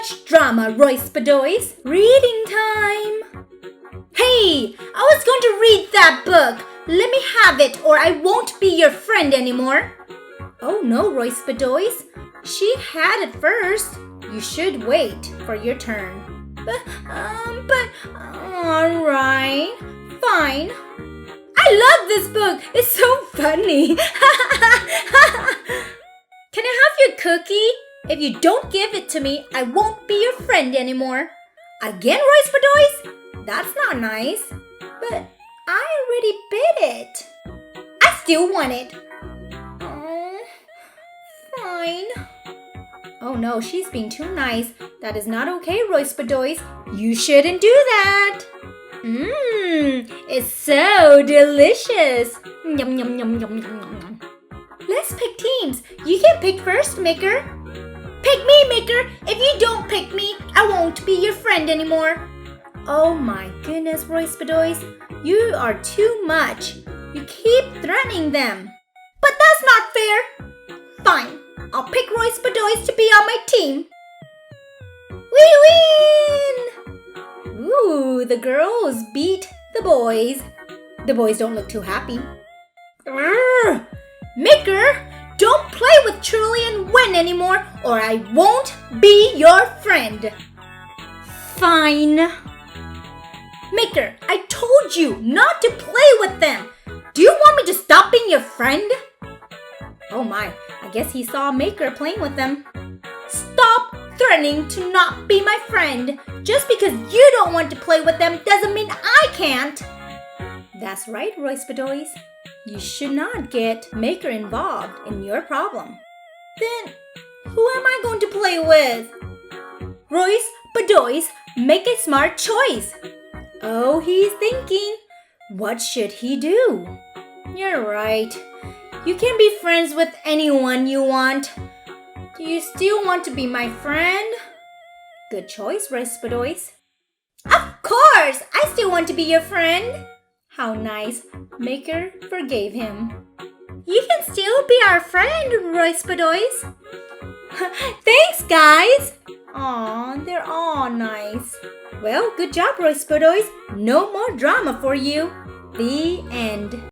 much drama, Royce Bedoys. Reading time. Hey, I was going to read that book. Let me have it or I won't be your friend anymore. Oh no, Royce Bedoys. She had it first. You should wait for your turn. All right, fine. I love this book. It's so funny. Can I have your cookie? If you don't give it to me, I won't be your friend anymore. Again, Royce Bedoys? That's not nice. But I already bit it. I still want it. Oh, fine. Oh no, she's being too nice. That is not okay, Royce Bedoys. You shouldn't do that. It's so delicious. Yum, yum, yum, yum, yum, yum. Let's pick teams. You can pick first, Maker. Pick me, Maker. If you don't pick me, I won't be your friend anymore. Oh my goodness, Royce Bedoys. You are too much. You keep threatening them. But that's not fair. Fine. I'll pick Royce Bedoys to be on my team. We win! Ooh, the girls beat the boys. The boys don't look too happy. Urgh! Maker, don't play with Truly and win anymore or I won't be your friend. Fine. Maker, I told you not to play with them. Do you want me to stop being your friend? Oh my, I guess he saw Maker playing with them. Stop threatening to not be my friend. Just because you don't want to play with them doesn't mean I can't. That's right, Royce Bedoys. You should not get Maker involved in your problem. Then, who am I going to play with? Royce Bedoys, make a smart choice. Oh, he's thinking. What should he do? You're right. You can be friends with anyone you want. Do you still want to be my friend? Good choice, Royce Bedoys. Of course! I still want to be your friend. How nice. Maker forgave him. You can still be our friend, Royce Bedoys. Thanks, guys. Aw, they're all nice. Well, good job, Royce Bedoys. No more drama for you. The end.